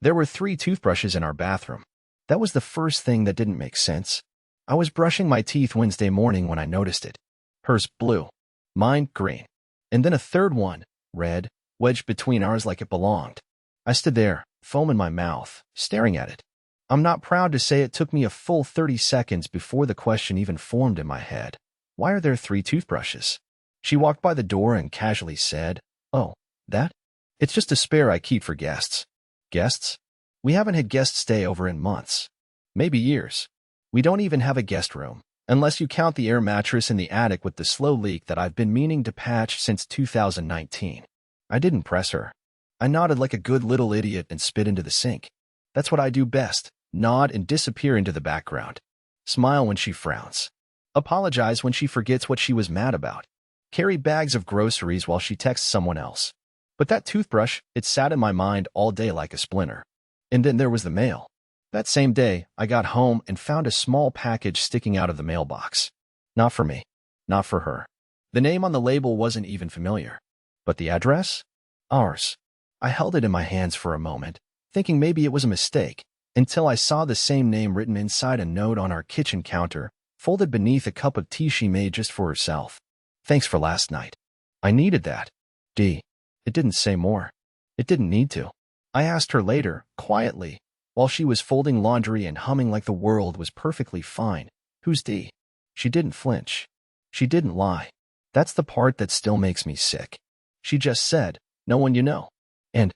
There were 3 toothbrushes in our bathroom. That was the first thing that didn't make sense. I was brushing my teeth Wednesday morning when I noticed it. Hers blue, mine green, and then a third one, red, wedged between ours like it belonged. I stood there, foam in my mouth, staring at it. I'm not proud to say it took me a full 30 seconds before the question even formed in my head. Why are there 3 toothbrushes? She walked by the door and casually said, "Oh, that? It's just a spare I keep for guests." Guests? We haven't had guests stay over in months. Maybe years. We don't even have a guest room, unless you count the air mattress in the attic with the slow leak that I've been meaning to patch since 2019. I didn't press her. I nodded like a good little idiot and spit into the sink. That's what I do best, nod and disappear into the background. Smile when she frowns. Apologize when she forgets what she was mad about. Carry bags of groceries while she texts someone else. But that toothbrush, it sat in my mind all day like a splinter. And then there was the mail. That same day, I got home and found a small package sticking out of the mailbox. Not for me. Not for her. The name on the label wasn't even familiar. But the address? Ours. I held it in my hands for a moment, thinking maybe it was a mistake, until I saw the same name written inside a note on our kitchen counter, folded beneath a cup of tea she made just for herself. Thanks for last night. I needed that. D. It didn't say more. It didn't need to. I asked her later, quietly, while she was folding laundry and humming like the world was perfectly fine. Who's D? She didn't flinch. She didn't lie. That's the part that still makes me sick. She just said, "No one you know." And,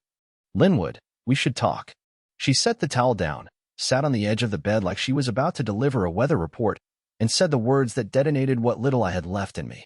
"Linwood, we should talk." She set the towel down, sat on the edge of the bed like she was about to deliver a weather report, and said the words that detonated what little I had left in me.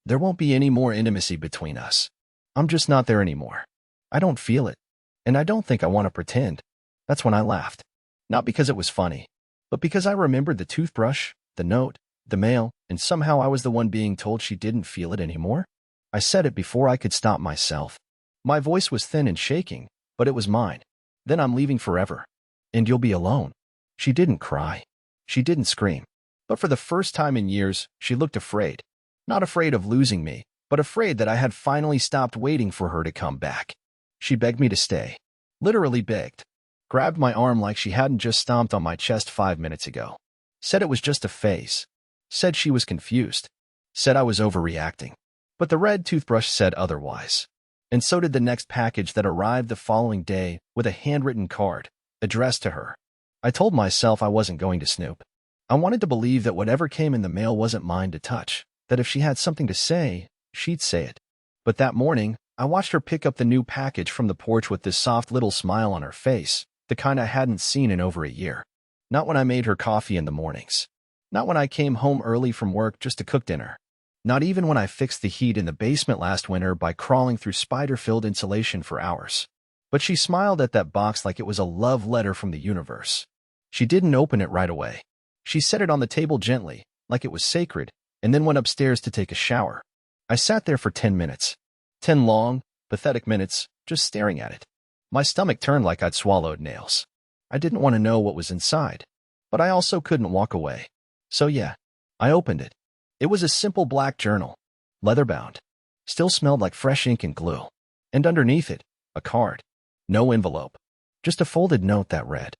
"There won't be any more intimacy between us. I'm just not there anymore. I don't feel it. And I don't think I want to pretend." That's when I laughed. Not because it was funny, but because I remembered the toothbrush, the note, the mail, and somehow I was the one being told she didn't feel it anymore. I said it before I could stop myself. My voice was thin and shaking, but it was mine. "Then I'm leaving forever. And you'll be alone." She didn't cry. She didn't scream. But for the first time in years, she looked afraid. Not afraid of losing me, but afraid that I had finally stopped waiting for her to come back. She begged me to stay. Literally begged. Grabbed my arm like she hadn't just stomped on my chest 5 minutes ago. Said it was just a phase. Said she was confused. Said I was overreacting. But the red toothbrush said otherwise. And so did the next package that arrived the following day with a handwritten card, addressed to her. I told myself I wasn't going to snoop. I wanted to believe that whatever came in the mail wasn't mine to touch, that if she had something to say, she'd say it. But that morning, I watched her pick up the new package from the porch with this soft little smile on her face, the kind I hadn't seen in over a year. Not when I made her coffee in the mornings. Not when I came home early from work just to cook dinner. Not even when I fixed the heat in the basement last winter by crawling through spider-filled insulation for hours. But she smiled at that box like it was a love letter from the universe. She didn't open it right away. She set it on the table gently, like it was sacred, and then went upstairs to take a shower. I sat there for 10 minutes. 10 long, pathetic minutes, just staring at it. My stomach turned like I'd swallowed nails. I didn't want to know what was inside, but I also couldn't walk away. So yeah, I opened it. It was a simple black journal, leather-bound. Still smelled like fresh ink and glue. And underneath it, a card. No envelope. Just a folded note that read,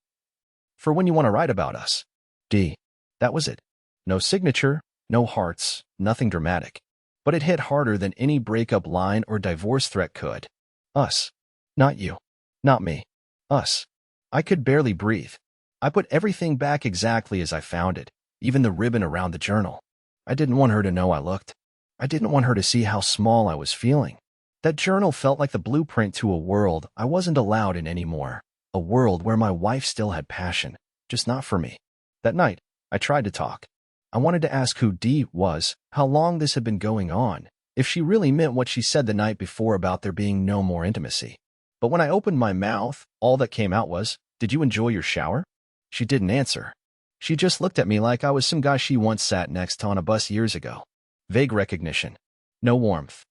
"For when you want to write about us. D." That was it. No signature, no hearts, nothing dramatic. But it hit harder than any breakup line or divorce threat could. Us. Not you. Not me. Us. I could barely breathe. I put everything back exactly as I found it, even the ribbon around the journal. I didn't want her to know I looked. I didn't want her to see how small I was feeling. That journal felt like the blueprint to a world I wasn't allowed in anymore. A world where my wife still had passion, just not for me. That night, I tried to talk. I wanted to ask who D was, how long this had been going on, if she really meant what she said the night before about there being no more intimacy. But when I opened my mouth, all that came out was, "Did you enjoy your shower?" She didn't answer. She just looked at me like I was some guy she once sat next to on a bus years ago. Vague recognition. No warmth.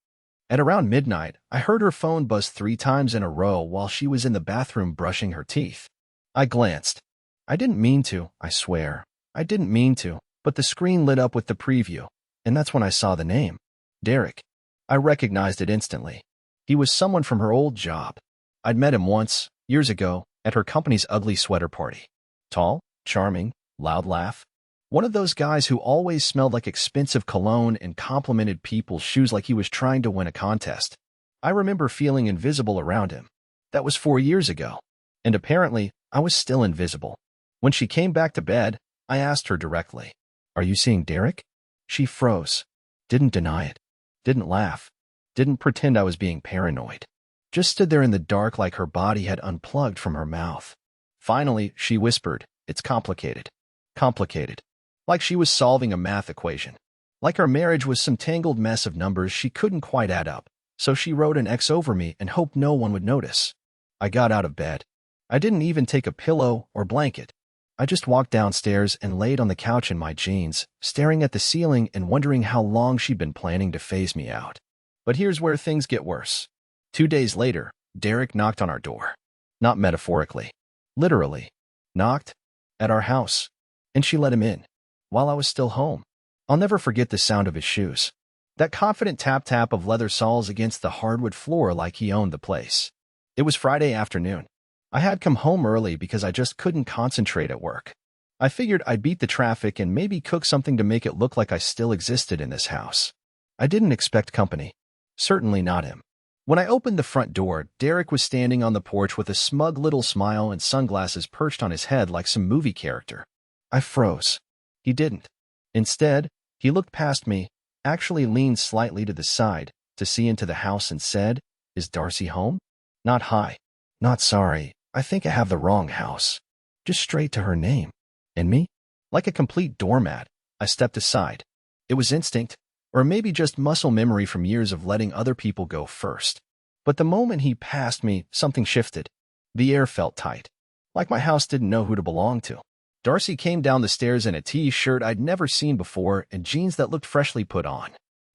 At around midnight, I heard her phone buzz 3 times in a row while she was in the bathroom brushing her teeth. I glanced. I didn't mean to, I swear. I didn't mean to, but the screen lit up with the preview, and that's when I saw the name. Derek. I recognized it instantly. He was someone from her old job. I'd met him once, years ago, at her company's ugly sweater party. Tall, charming, loud laugh. One of those guys who always smelled like expensive cologne and complimented people's shoes like he was trying to win a contest. I remember feeling invisible around him. That was 4 years ago. And apparently, I was still invisible. When she came back to bed, I asked her directly, "Are you seeing Derek?" She froze. Didn't deny it. Didn't laugh. Didn't pretend I was being paranoid. Just stood there in the dark like her body had unplugged from her mouth. Finally, she whispered, "It's complicated." Complicated. Like she was solving a math equation. Like our marriage was some tangled mess of numbers she couldn't quite add up, so she wrote an X over me and hoped no one would notice. I got out of bed. I didn't even take a pillow or blanket. I just walked downstairs and laid on the couch in my jeans, staring at the ceiling and wondering how long she'd been planning to phase me out. But here's where things get worse. 2 days later, Derek knocked on our door. Not metaphorically. Literally. Knocked. At our house. And she let him in. While I was still home. I'll never forget the sound of his shoes. That confident tap-tap of leather soles against the hardwood floor like he owned the place. It was Friday afternoon. I had come home early because I just couldn't concentrate at work. I figured I'd beat the traffic and maybe cook something to make it look like I still existed in this house. I didn't expect company. Certainly not him. When I opened the front door, Derek was standing on the porch with a smug little smile and sunglasses perched on his head like some movie character. I froze. He didn't. Instead, he looked past me, actually leaned slightly to the side to see into the house and said, "Is Darcy home?" Not hi. Not sorry. I think I have the wrong house. Just straight to her name. And me? Like a complete doormat, I stepped aside. It was instinct, or maybe just muscle memory from years of letting other people go first. But the moment he passed me, something shifted. The air felt tight. Like my house didn't know who to belong to. Darcy came down the stairs in a t-shirt I'd never seen before and jeans that looked freshly put on.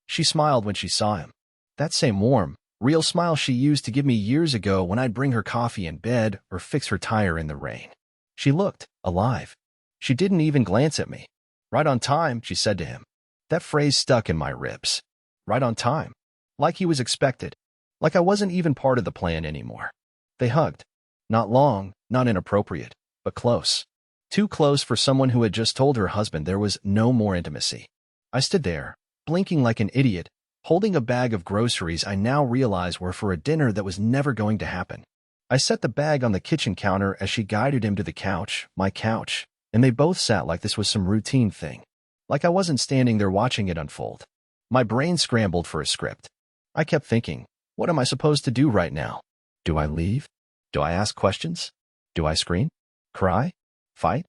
She smiled when she saw him. That same warm, real smile she used to give me years ago when I'd bring her coffee in bed or fix her tire in the rain. She looked alive. She didn't even glance at me. "Right on time," she said to him. That phrase stuck in my ribs. Right on time. Like he was expected. Like I wasn't even part of the plan anymore. They hugged. Not long, not inappropriate, but close. Too close for someone who had just told her husband there was no more intimacy. I stood there, blinking like an idiot, holding a bag of groceries I now realize were for a dinner that was never going to happen. I set the bag on the kitchen counter as she guided him to the couch, my couch, and they both sat like this was some routine thing. Like I wasn't standing there watching it unfold. My brain scrambled for a script. I kept thinking, what am I supposed to do right now? Do I leave? Do I ask questions? Do I scream? Cry? Fight?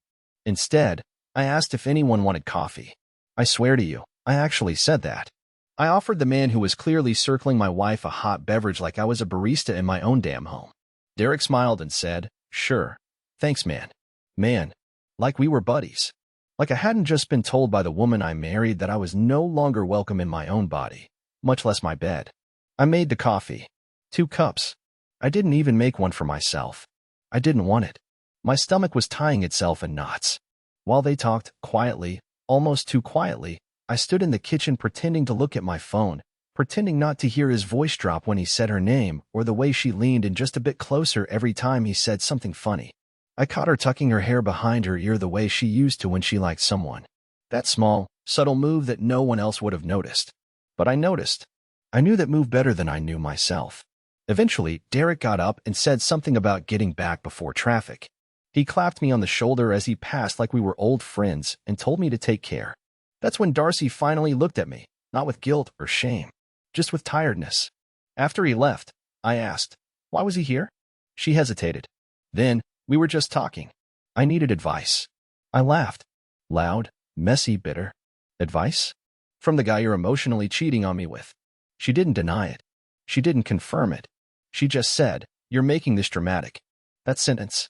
Instead, I asked if anyone wanted coffee. I swear to you, I actually said that. I offered the man who was clearly circling my wife a hot beverage like I was a barista in my own damn home. Derek smiled and said, "Sure. Thanks, man." Man. Like we were buddies. Like I hadn't just been told by the woman I married that I was no longer welcome in my own body, much less my bed. I made the coffee. 2 cups. I didn't even make one for myself. I didn't want it. My stomach was tying itself in knots. While they talked, quietly, almost too quietly, I stood in the kitchen pretending to look at my phone, pretending not to hear his voice drop when he said her name or the way she leaned in just a bit closer every time he said something funny. I caught her tucking her hair behind her ear the way she used to when she liked someone. That small, subtle move that no one else would have noticed. But I noticed. I knew that move better than I knew myself. Eventually, Derek got up and said something about getting back before traffic. He clapped me on the shoulder as he passed like we were old friends and told me to take care. That's when Darcy finally looked at me, not with guilt or shame, just with tiredness. After he left, I asked, "Why was he here?" She hesitated. Then, "We were just talking. I needed advice." I laughed. Loud, messy, bitter. "Advice? From the guy you're emotionally cheating on me with?" She didn't deny it. She didn't confirm it. She just said, "You're making this dramatic." That sentence.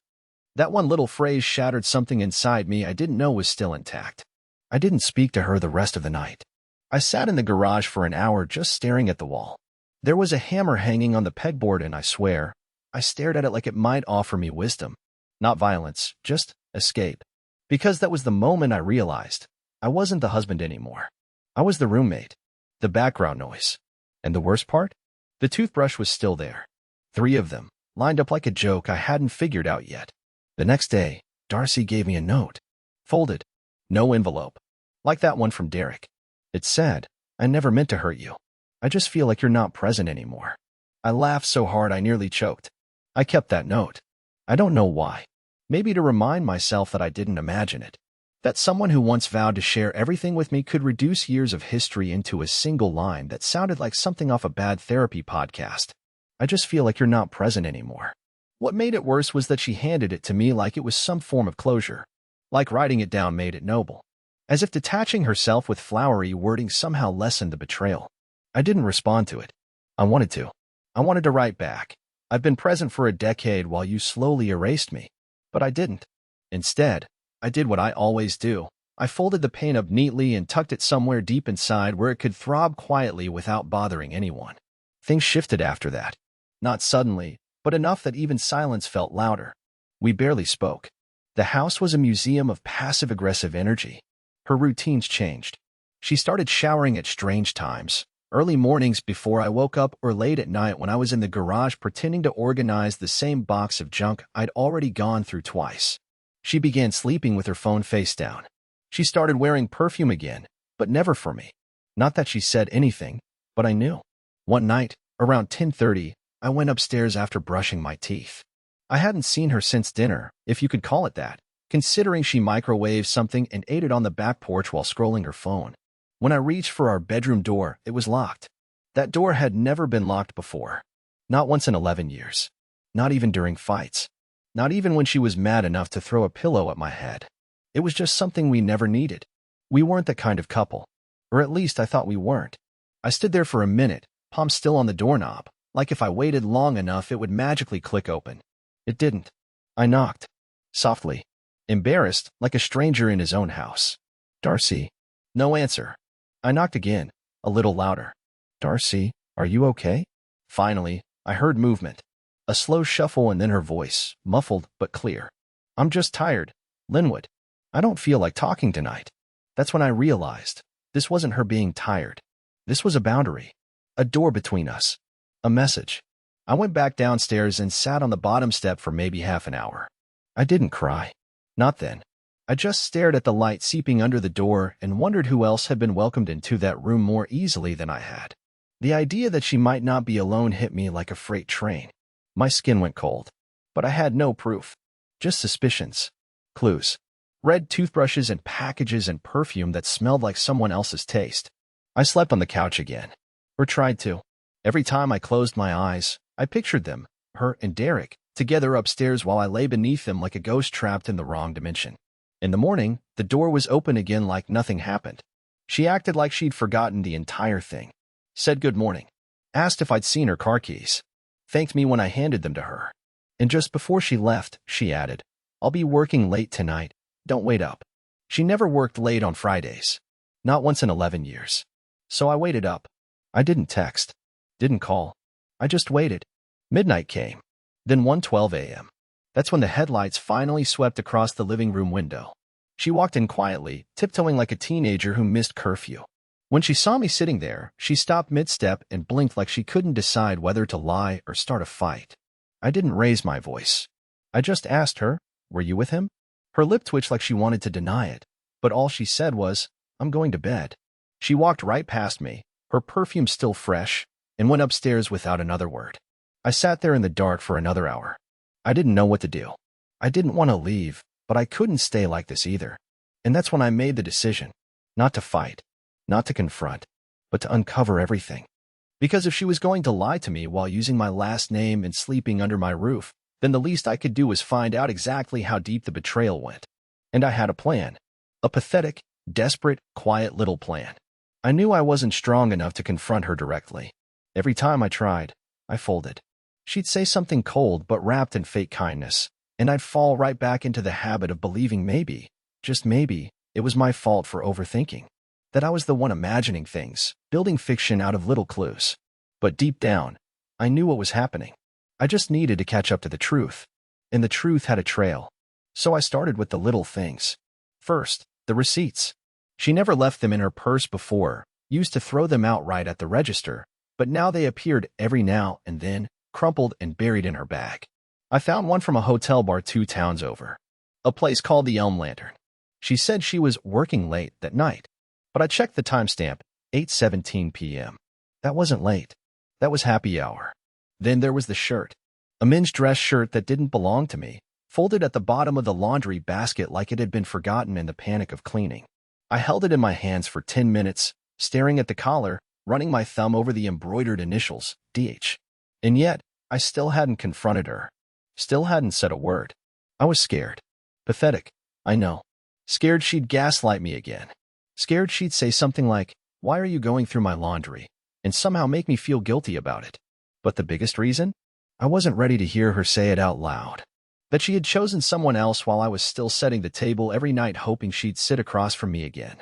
That one little phrase shattered something inside me I didn't know was still intact. I didn't speak to her the rest of the night. I sat in the garage for an hour just staring at the wall. There was a hammer hanging on the pegboard and I swear, I stared at it like it might offer me wisdom. Not violence, just escape. Because that was the moment I realized I wasn't the husband anymore. I was the roommate. The background noise. And the worst part? The toothbrush was still there. 3 of them, lined up like a joke I hadn't figured out yet. The next day, Darcy gave me a note. Folded. No envelope. Like that one from Derek. It said, "I never meant to hurt you. I just feel like you're not present anymore." I laughed so hard I nearly choked. I kept that note. I don't know why. Maybe to remind myself that I didn't imagine it. That someone who once vowed to share everything with me could reduce years of history into a single line that sounded like something off a bad therapy podcast. I just feel like you're not present anymore. What made it worse was that she handed it to me like it was some form of closure. Like writing it down made it noble. As if detaching herself with flowery wording somehow lessened the betrayal. I didn't respond to it. I wanted to. I wanted to write back. "I've been present for a decade while you slowly erased me." But I didn't. Instead, I did what I always do. I folded the pain up neatly and tucked it somewhere deep inside where it could throb quietly without bothering anyone. Things shifted after that. Not suddenly, but enough that even silence felt louder. We barely spoke. The house was a museum of passive-aggressive energy. Her routines changed. She started showering at strange times, early mornings before I woke up or late at night when I was in the garage pretending to organize the same box of junk I'd already gone through twice. She began sleeping with her phone face down. She started wearing perfume again, but never for me. Not that she said anything, but I knew. One night, around 10:30, I went upstairs after brushing my teeth. I hadn't seen her since dinner, if you could call it that, considering she microwaved something and ate it on the back porch while scrolling her phone. When I reached for our bedroom door, it was locked. That door had never been locked before. Not once in 11 years. Not even during fights. Not even when she was mad enough to throw a pillow at my head. It was just something we never needed. We weren't that kind of couple. Or at least I thought we weren't. I stood there for a minute, palm still on the doorknob, like if I waited long enough it would magically click open. It didn't. I knocked. Softly. Embarrassed, like a stranger in his own house. "Darcy." No answer. I knocked again, a little louder. "Darcy, are you okay?" Finally, I heard movement. A slow shuffle and then her voice, muffled but clear. "I'm just tired, Linwood. I don't feel like talking tonight." That's when I realized this wasn't her being tired. This was a boundary. A door between us. A message. I went back downstairs and sat on the bottom step for maybe half an hour. I didn't cry. Not then. I just stared at the light seeping under the door and wondered who else had been welcomed into that room more easily than I had. The idea that she might not be alone hit me like a freight train. My skin went cold. But I had no proof. Just suspicions. Clues. Red toothbrushes and packages and perfume that smelled like someone else's taste. I slept on the couch again. Or tried to. Every time I closed my eyes, I pictured them, her and Derek, together upstairs while I lay beneath them like a ghost trapped in the wrong dimension. In the morning, the door was open again like nothing happened. She acted like she'd forgotten the entire thing. Said good morning. Asked if I'd seen her car keys. Thanked me when I handed them to her. And just before she left, she added, "I'll be working late tonight. Don't wait up." She never worked late on Fridays. Not once in 11 years. So I waited up. I didn't text. Didn't call. I just waited. Midnight came. Then 1:12 a.m. That's when the headlights finally swept across the living room window. She walked in quietly, tiptoeing like a teenager who missed curfew. When she saw me sitting there, she stopped mid-step and blinked like she couldn't decide whether to lie or start a fight. I didn't raise my voice. I just asked her, "Were you with him?" Her lip twitched like she wanted to deny it, but all she said was, "I'm going to bed." She walked right past me, her perfume still fresh, and went upstairs without another word. I sat there in the dark for another hour. I didn't know what to do. I didn't want to leave, but I couldn't stay like this either. And that's when I made the decision. Not to fight. Not to confront. But to uncover everything. Because if she was going to lie to me while using my last name and sleeping under my roof, then the least I could do was find out exactly how deep the betrayal went. And I had a plan. A pathetic, desperate, quiet little plan. I knew I wasn't strong enough to confront her directly. Every time I tried, I folded. She'd say something cold but wrapped in fake kindness, and I'd fall right back into the habit of believing maybe, just maybe, it was my fault for overthinking. That I was the one imagining things, building fiction out of little clues. But deep down, I knew what was happening. I just needed to catch up to the truth. And the truth had a trail. So I started with the little things. First, the receipts. She never left them in her purse before, used to throw them out right at the register, but now they appeared every now and then, crumpled and buried in her bag. I found one from a hotel bar 2 towns over, a place called the Elm Lantern. She said she was working late that night, but I checked the timestamp, 8:17 p.m. That wasn't late. That was happy hour. Then there was the shirt, a men's dress shirt that didn't belong to me, folded at the bottom of the laundry basket like it had been forgotten in the panic of cleaning. I held it in my hands for 10 minutes, staring at the collar, running my thumb over the embroidered initials, DH. And yet, I still hadn't confronted her. Still hadn't said a word. I was scared. Pathetic, I know. Scared she'd gaslight me again. Scared she'd say something like, "Why are you going through my laundry?" and somehow make me feel guilty about it. But the biggest reason? I wasn't ready to hear her say it out loud. That she had chosen someone else while I was still setting the table every night hoping she'd sit across from me again.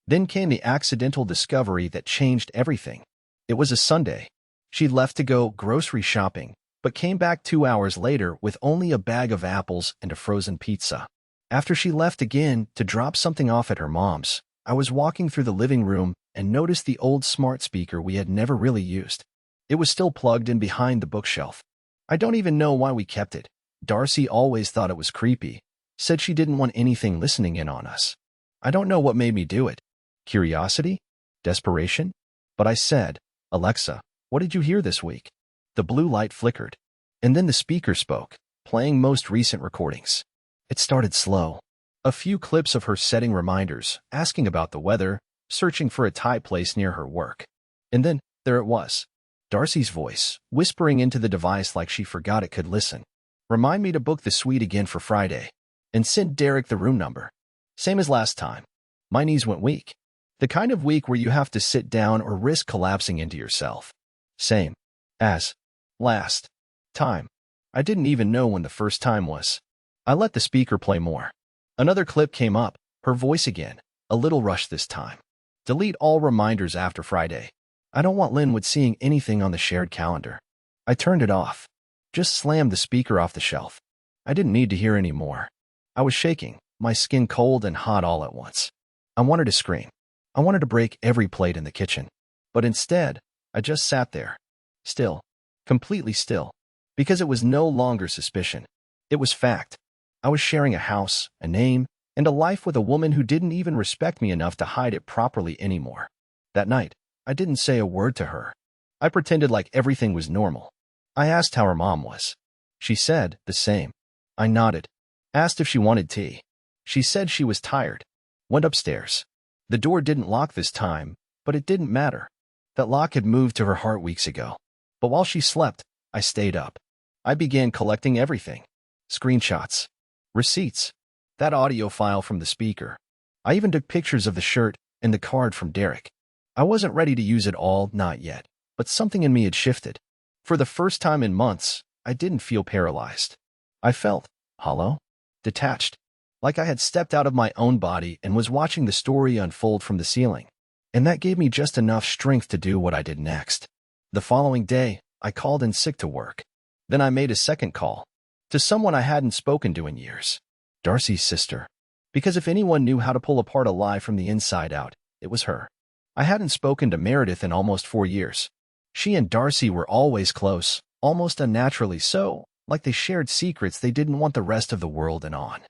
Then came the accidental discovery that changed everything. It was a Sunday. She'd left to go grocery shopping, but came back 2 hours later with only a bag of apples and a frozen pizza. After she left again to drop something off at her mom's, I was walking through the living room and noticed the old smart speaker we had never really used. It was still plugged in behind the bookshelf. I don't even know why we kept it. Darcy always thought it was creepy, said she didn't want anything listening in on us. I don't know what made me do it. Curiosity? Desperation? But I said, "Alexa, what did you hear this week?" The blue light flickered, and then the speaker spoke, playing most recent recordings. It started slow. A few clips of her setting reminders, asking about the weather, searching for a tight place near her work. And then, there it was. Darcy's voice, whispering into the device like she forgot it could listen. "Remind me to book the suite again for Friday. And send Derek the room number." Same as last time. My knees went weak. The kind of weak where you have to sit down or risk collapsing into yourself. Same as last time. I didn't even know when the first time was. I let the speaker play more. Another clip came up, her voice again, a little rushed this time. "Delete all reminders after Friday. I don't want Linwood seeing anything on the shared calendar." I turned it off. Just slammed the speaker off the shelf. I didn't need to hear any more. I was shaking, my skin cold and hot all at once. I wanted to scream. I wanted to break every plate in the kitchen. But instead, I just sat there. Still. Completely still. Because it was no longer suspicion. It was fact. I was sharing a house, a name, and a life with a woman who didn't even respect me enough to hide it properly anymore. That night, I didn't say a word to her. I pretended like everything was normal. I asked how her mom was. She said the same. I nodded. Asked if she wanted tea. She said she was tired. Went upstairs. The door didn't lock this time, but it didn't matter. That lock had moved to her heart weeks ago. But while she slept, I stayed up. I began collecting everything. Screenshots. Receipts. That audio file from the speaker. I even took pictures of the shirt and the card from Derek. I wasn't ready to use it all, not yet, but something in me had shifted. For the first time in months, I didn't feel paralyzed. I felt hollow, detached, like I had stepped out of my own body and was watching the story unfold from the ceiling. And that gave me just enough strength to do what I did next. The following day, I called in sick to work. Then I made a second call, to someone I hadn't spoken to in years. Darcy's sister. Because if anyone knew how to pull apart a lie from the inside out, it was her. I hadn't spoken to Meredith in almost 4 years. She and Darcy were always close, almost unnaturally so, like they shared secrets they didn't want the rest of the world in on.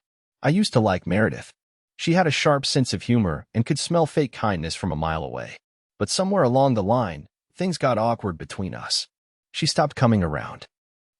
I used to like Meredith. She had a sharp sense of humor and could smell fake kindness from a mile away. But somewhere along the line, things got awkward between us. She stopped coming around.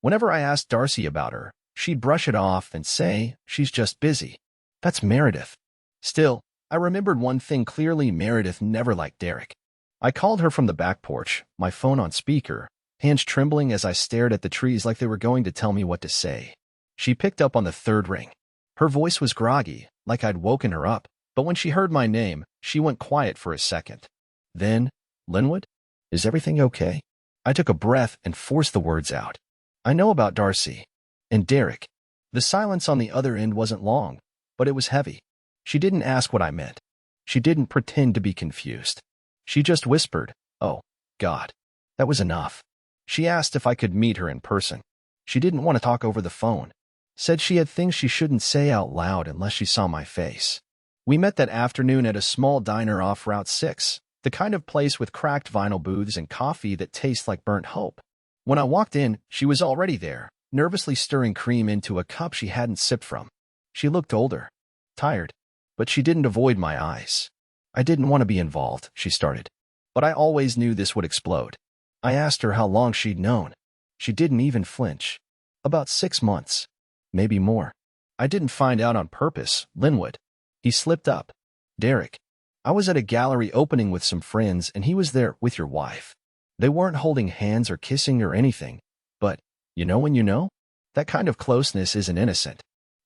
Whenever I asked Darcy about her, she'd brush it off and say, "She's just busy." That's Meredith. Still, I remembered one thing clearly: Meredith never liked Derek. I called her from the back porch, my phone on speaker, hands trembling as I stared at the trees like they were going to tell me what to say. She picked up on the third ring. Her voice was groggy, like I'd woken her up, but when she heard my name, she went quiet for a second. Then, "Linwood? Is everything okay?" I took a breath and forced the words out. "I know about Darcy. And Derek." The silence on the other end wasn't long, but it was heavy. She didn't ask what I meant. She didn't pretend to be confused. She just whispered, "Oh, God." That was enough. She asked if I could meet her in person. She didn't want to talk over the phone. Said she had things she shouldn't say out loud unless she saw my face. We met that afternoon at a small diner off Route 6, the kind of place with cracked vinyl booths and coffee that tastes like burnt hope. When I walked in, she was already there, nervously stirring cream into a cup she hadn't sipped from. She looked older, tired, but she didn't avoid my eyes. I didn't want to be involved, she started. But I always knew this would explode. I asked her how long she'd known. She didn't even flinch. About 6 months. Maybe more. I didn't find out on purpose, Linwood. He slipped up. Derek. I was at a gallery opening with some friends and he was there with your wife. They weren't holding hands or kissing or anything, but, you know when you know? That kind of closeness isn't innocent.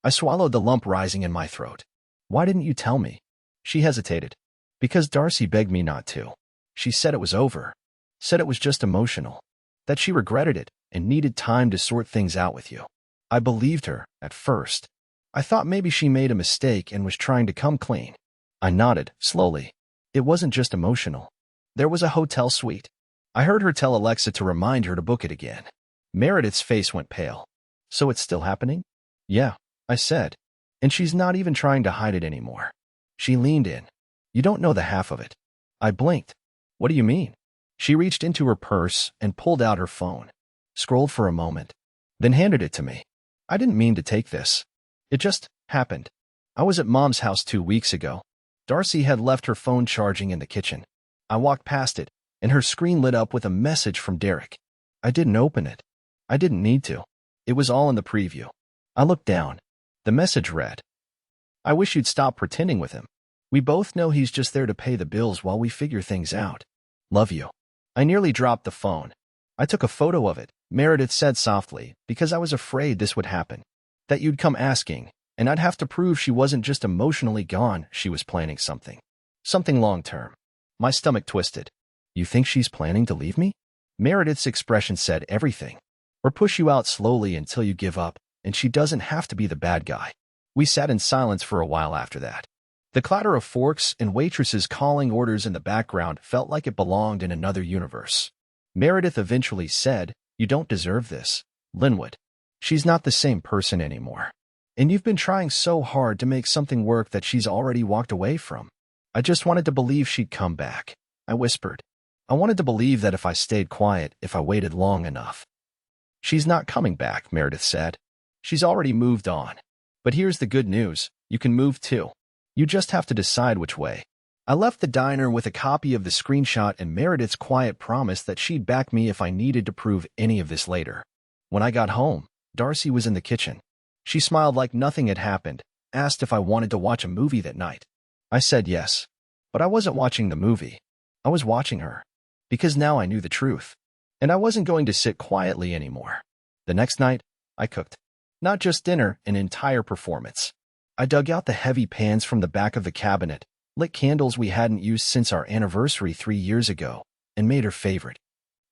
I swallowed the lump rising in my throat. Why didn't you tell me? She hesitated. Because Darcy begged me not to. She said it was over. Said it was just emotional. That she regretted it and needed time to sort things out with you. I believed her, at first. I thought maybe she made a mistake and was trying to come clean. I nodded, slowly. It wasn't just emotional. There was a hotel suite. I heard her tell Alexa to remind her to book it again. Meredith's face went pale. So it's still happening? Yeah, I said. And she's not even trying to hide it anymore. She leaned in. You don't know the half of it. I blinked. What do you mean? She reached into her purse and pulled out her phone. Scrolled for a moment. Then handed it to me. I didn't mean to take this. It just happened. I was at Mom's house 2 weeks ago. Darcy had left her phone charging in the kitchen. I walked past it, and her screen lit up with a message from Derek. I didn't open it. I didn't need to. It was all in the preview. I looked down. The message read, I wish you'd stop pretending with him. We both know he's just there to pay the bills while we figure things out. Love you. I nearly dropped the phone. I took a photo of it, Meredith said softly, because I was afraid this would happen. That you'd come asking, and I'd have to prove she wasn't just emotionally gone, she was planning something. Something long-term. My stomach twisted. You think she's planning to leave me? Meredith's expression said everything. Or push you out slowly until you give up, and she doesn't have to be the bad guy. We sat in silence for a while after that. The clatter of forks and waitresses calling orders in the background felt like it belonged in another universe. Meredith eventually said, You don't deserve this, Linwood. She's not the same person anymore. And you've been trying so hard to make something work that she's already walked away from. I just wanted to believe she'd come back, I whispered. I wanted to believe that if I stayed quiet, if I waited long enough. She's not coming back, Meredith said. She's already moved on. But here's the good news. You can move too. You just have to decide which way. I left the diner with a copy of the screenshot and Meredith's quiet promise that she'd back me if I needed to prove any of this later. When I got home, Darcy was in the kitchen. She smiled like nothing had happened, asked if I wanted to watch a movie that night. I said yes. But I wasn't watching the movie. I was watching her. Because now I knew the truth. And I wasn't going to sit quietly anymore. The next night, I cooked. Not just dinner, an entire performance. I dug out the heavy pans from the back of the cabinet, lit candles we hadn't used since our anniversary 3 years ago, and made her favorite.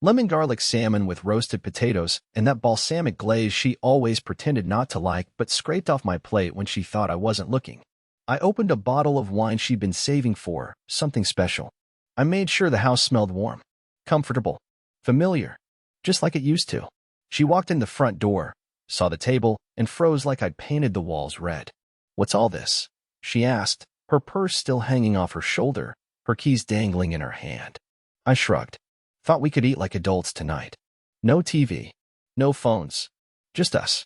Lemon garlic salmon with roasted potatoes and that balsamic glaze she always pretended not to like but scraped off my plate when she thought I wasn't looking. I opened a bottle of wine she'd been saving for, something special. I made sure the house smelled warm, comfortable, familiar, just like it used to. She walked in the front door, saw the table, and froze like I'd painted the walls red. What's all this? She asked, her purse still hanging off her shoulder, her keys dangling in her hand. I shrugged. Thought we could eat like adults tonight. No TV. No phones. Just us.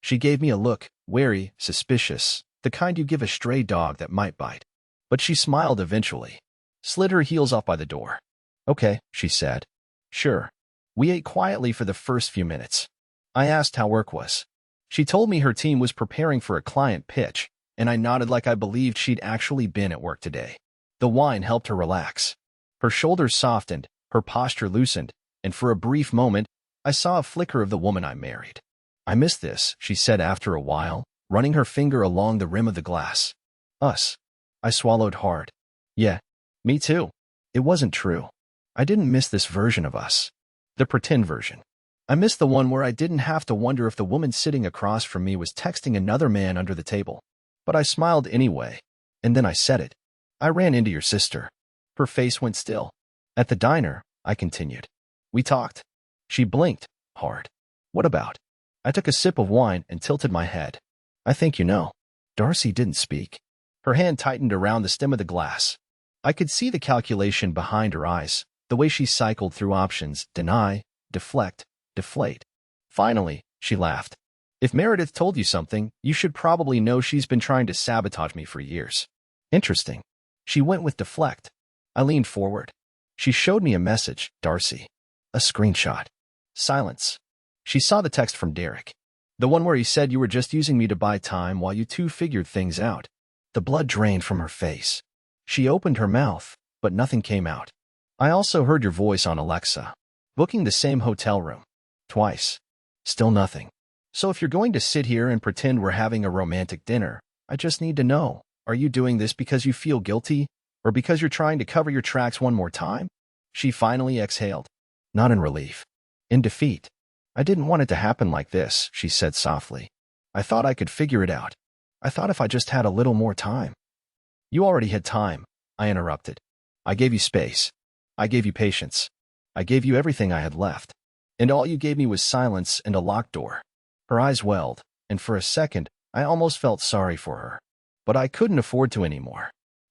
She gave me a look, wary, suspicious, the kind you give a stray dog that might bite. But she smiled eventually. Slid her heels off by the door. Okay, she said. Sure. We ate quietly for the first few minutes. I asked how work was. She told me her team was preparing for a client pitch, and I nodded like I believed she'd actually been at work today. The wine helped her relax. Her shoulders softened, her posture loosened, and for a brief moment, I saw a flicker of the woman I married. I miss this, she said after a while, running her finger along the rim of the glass. Us. I swallowed hard. Yeah, me too. It wasn't true. I didn't miss this version of us. The pretend version. I missed the one where I didn't have to wonder if the woman sitting across from me was texting another man under the table. But I smiled anyway, and then I said it. I ran into your sister. Her face went still. At the diner, I continued. We talked. She blinked, hard. What about? I took a sip of wine and tilted my head. I think you know. Darcy didn't speak. Her hand tightened around the stem of the glass. I could see the calculation behind her eyes, the way she cycled through options, deny, deflect, deflate. Finally, she laughed. If Meredith told you something, you should probably know she's been trying to sabotage me for years. Interesting. She went with deflect. I leaned forward. She showed me a message, Darcy. A screenshot. Silence. She saw the text from Derek. The one where he said you were just using me to buy time while you two figured things out. The blood drained from her face. She opened her mouth, but nothing came out. I also heard your voice on Alexa. Booking the same hotel room. Twice. Still nothing. So if you're going to sit here and pretend we're having a romantic dinner, I just need to know, are you doing this because you feel guilty, or because you're trying to cover your tracks one more time? She finally exhaled. Not in relief. In defeat. I didn't want it to happen like this, she said softly. I thought I could figure it out. I thought if I just had a little more time. You already had time, I interrupted. I gave you space. I gave you patience. I gave you everything I had left. And all you gave me was silence and a locked door. Her eyes welled, and for a second, I almost felt sorry for her. But I couldn't afford to anymore.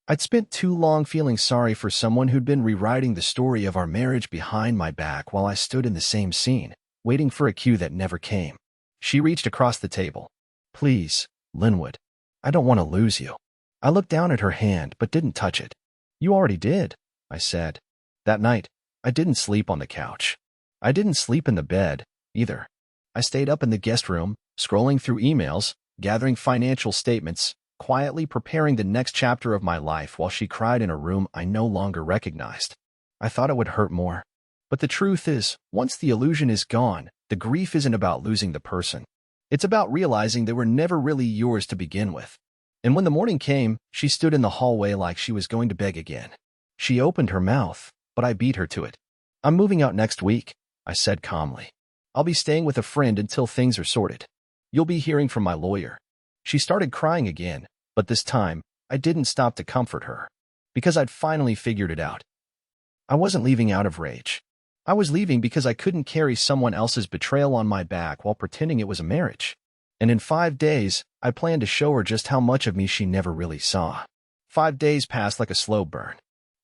I'd spent too long feeling sorry for someone who'd been rewriting the story of our marriage behind my back while I stood in the same scene, waiting for a cue that never came. She reached across the table. Please, Linwood. I don't want to lose you. I looked down at her hand but didn't touch it. You already did, I said. That night, I didn't sleep on the couch. I didn't sleep in the bed, either. I stayed up in the guest room, scrolling through emails, gathering financial statements, quietly preparing the next chapter of my life while she cried in a room I no longer recognized. I thought it would hurt more. But the truth is, once the illusion is gone, the grief isn't about losing the person. It's about realizing they were never really yours to begin with. And when the morning came, she stood in the hallway like she was going to beg again. She opened her mouth, but I beat her to it. I'm moving out next week, I said calmly. I'll be staying with a friend until things are sorted. You'll be hearing from my lawyer. She started crying again, but this time, I didn't stop to comfort her. Because I'd finally figured it out. I wasn't leaving out of rage. I was leaving because I couldn't carry someone else's betrayal on my back while pretending it was a marriage. And in 5 days, I planned to show her just how much of me she never really saw. 5 days passed like a slow burn.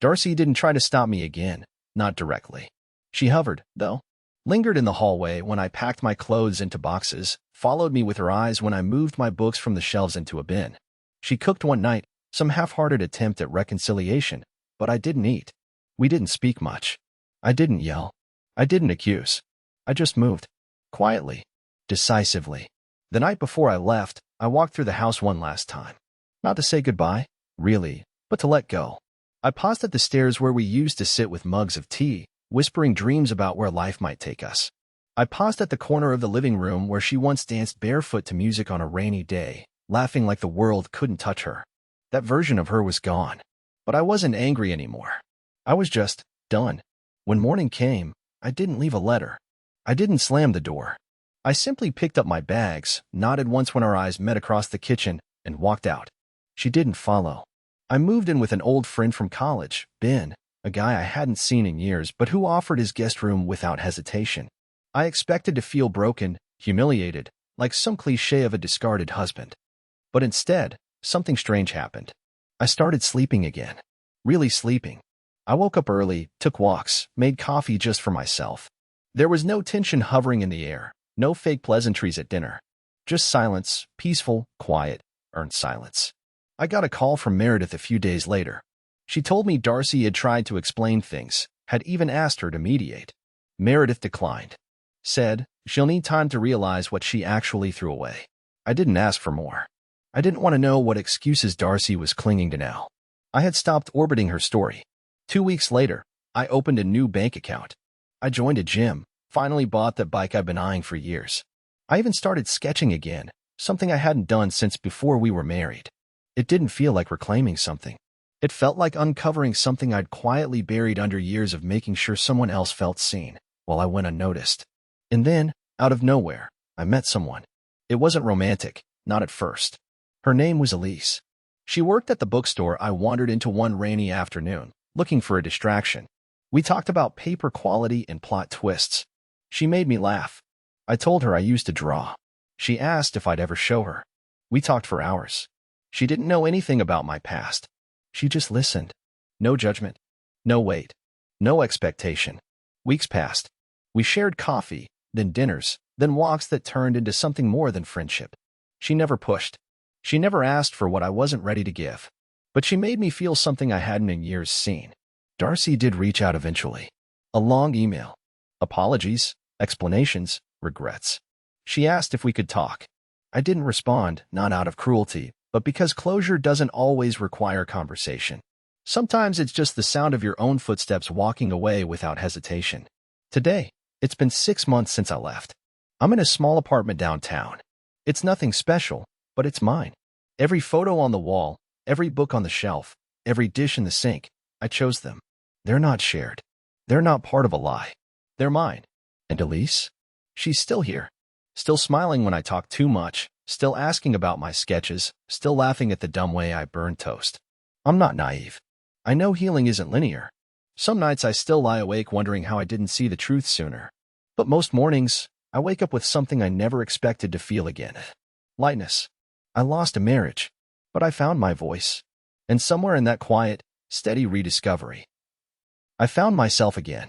Darcy didn't try to stop me again, not directly. She hovered, though. Lingered in the hallway when I packed my clothes into boxes, followed me with her eyes when I moved my books from the shelves into a bin. She cooked one night, some half-hearted attempt at reconciliation, but I didn't eat. We didn't speak much. I didn't yell. I didn't accuse. I just moved. Quietly. Decisively. The night before I left, I walked through the house one last time. Not to say goodbye, really, but to let go. I paused at the stairs where we used to sit with mugs of tea, whispering dreams about where life might take us. I paused at the corner of the living room where she once danced barefoot to music on a rainy day, laughing like the world couldn't touch her. That version of her was gone. But I wasn't angry anymore. I was just done. When morning came, I didn't leave a letter. I didn't slam the door. I simply picked up my bags, nodded once when our eyes met across the kitchen, and walked out. She didn't follow. I moved in with an old friend from college, Ben, a guy I hadn't seen in years but who offered his guest room without hesitation. I expected to feel broken, humiliated, like some cliché of a discarded husband. But instead, something strange happened. I started sleeping again. Really sleeping. I woke up early, took walks, made coffee just for myself. There was no tension hovering in the air, no fake pleasantries at dinner. Just silence, peaceful, quiet, earned silence. I got a call from Meredith a few days later. She told me Darcy had tried to explain things, had even asked her to mediate. Meredith declined. Said, she'll need time to realize what she actually threw away. I didn't ask for more. I didn't want to know what excuses Darcy was clinging to now. I had stopped orbiting her story. 2 weeks later, I opened a new bank account. I joined a gym, finally bought the bike I've been eyeing for years. I even started sketching again, something I hadn't done since before we were married. It didn't feel like reclaiming something. It felt like uncovering something I'd quietly buried under years of making sure someone else felt seen, while I went unnoticed. And then, out of nowhere, I met someone. It wasn't romantic, not at first. Her name was Elise. She worked at the bookstore I wandered into one rainy afternoon, looking for a distraction. We talked about paper quality and plot twists. She made me laugh. I told her I used to draw. She asked if I'd ever show her. We talked for hours. She didn't know anything about my past. She just listened. No judgment. No wait. No expectation. Weeks passed. We shared coffee, then dinners, then walks that turned into something more than friendship. She never pushed. She never asked for what I wasn't ready to give. But she made me feel something I hadn't in years seen. Darcy did reach out eventually. A long email. Apologies, explanations, regrets. She asked if we could talk. I didn't respond, not out of cruelty, but because closure doesn't always require conversation. Sometimes it's just the sound of your own footsteps walking away without hesitation. Today, it's been 6 months since I left. I'm in a small apartment downtown. It's nothing special, but it's mine. Every photo on the wall, every book on the shelf, every dish in the sink, I chose them. They're not shared. They're not part of a lie. They're mine. And Elise? She's still here. Still smiling when I talk too much, still asking about my sketches, still laughing at the dumb way I burn toast. I'm not naive. I know healing isn't linear. Some nights I still lie awake wondering how I didn't see the truth sooner. But most mornings, I wake up with something I never expected to feel again. Lightness. I lost a marriage, but I found my voice. And somewhere in that quiet, steady rediscovery, I found myself again.